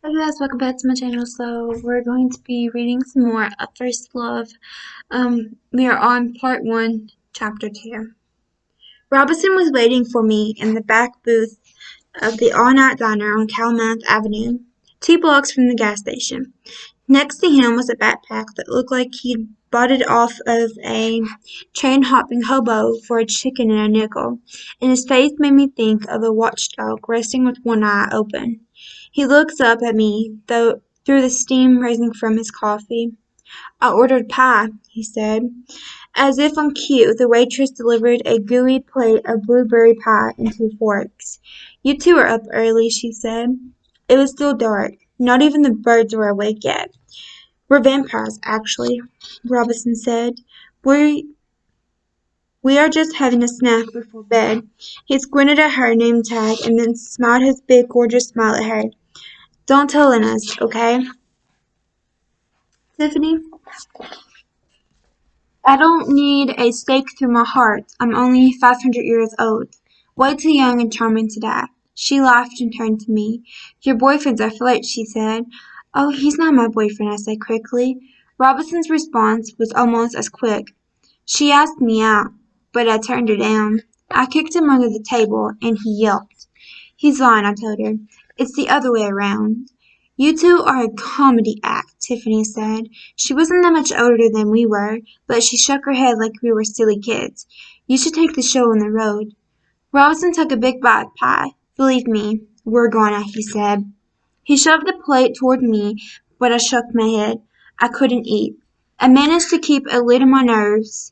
Hi guys, welcome back to my channel. So we're going to be reading some more of First Love. We are on part 1, chapter 2. Robinson was waiting for me in the back booth of the all-night diner on Calumet Avenue, 2 blocks from the gas station. Next to him was a backpack that looked like he'd bought it off of a train-hopping hobo for a chicken and a nickel, and his face made me think of a watchdog resting with one eye open. He looks up at me, though, through the steam rising from his coffee. "I ordered pie," he said. As if on cue, the waitress delivered a gooey plate of blueberry pie and 2 forks. "You two are up early," she said. It was still dark. Not even the birds were awake yet. "We're vampires, actually," Robinson said. We are just having a snack before bed." He squinted at her name tag and then smiled his big, gorgeous smile at her. "Don't tell Inez, okay, Tiffany? I don't need a stake through my heart. I'm only 500 years old. Way too young and charming to die." She laughed and turned to me. "Your boyfriend's a flirt," she said. "Oh, he's not my boyfriend," I said quickly. Robinson's response was almost as quick. "She asked me out, but I turned her down." I kicked him under the table, and he yelped. "He's lying," I told her. "It's the other way around." "You two are a comedy act," Tiffany said. She wasn't that much older than we were, but she shook her head like we were silly kids. "You should take the show on the road." Robinson took a big bite of pie. "Believe me, we're gonna," he said. He shoved the plate toward me, but I shook my head. I couldn't eat. I managed to keep a lid on my nerves,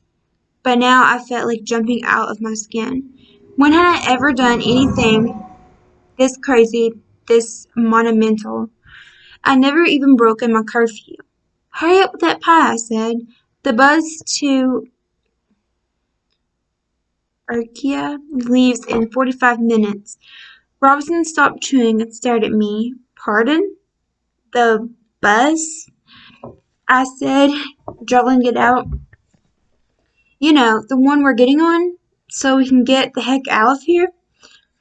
but now I felt like jumping out of my skin. When had I ever done anything this crazy, this monumental? I never even broken my curfew. "Hurry up with that pie," I said. "The bus to Archaea leaves in 45 minutes. Robinson stopped chewing and stared at me. "Pardon? The bus?" I said, drawling it out. "You know, the one we're getting on, so we can get the heck out of here."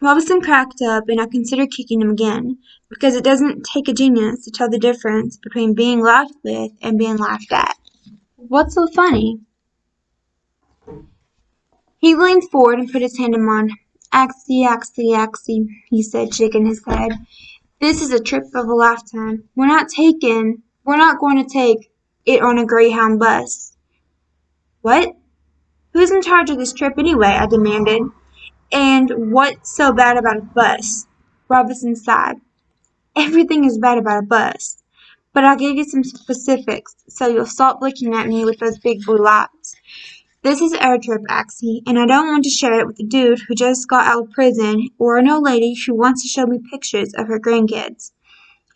Robinson cracked up, and I considered kicking him again, because it doesn't take a genius to tell the difference between being laughed with and being laughed at. "What's so funny?" He leaned forward and put his hand in mine. Axie, he said, shaking his head. "This is a trip of a lifetime. We're not going to take it on a Greyhound bus." "What? Who's in charge of this trip anyway?" I demanded. "And what's so bad about a bus?" Robinson sighed. "Everything is bad about a bus. But I'll give you some specifics, so you'll stop looking at me with those big blue eyes. This is our trip, Axie, and I don't want to share it with a dude who just got out of prison or an old lady who wants to show me pictures of her grandkids."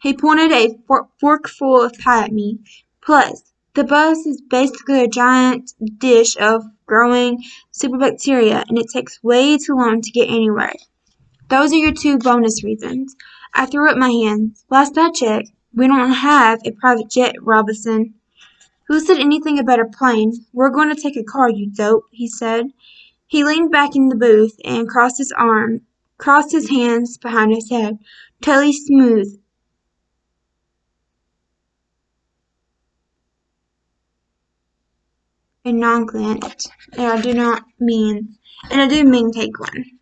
He pointed a forkful of pie at me. "Plus, the bus is basically a giant dish of growing superbacteria, and it takes way too long to get anywhere. Those are your 2 bonus reasons." I threw up my hands. "Last I checked, we don't have a private jet, Robinson." "Who said anything about a plane? We're going to take a car, you dope," he said. He leaned back in the booth and crossed his hands behind his head. "Totally smooth and non-glint, and I do mean take one."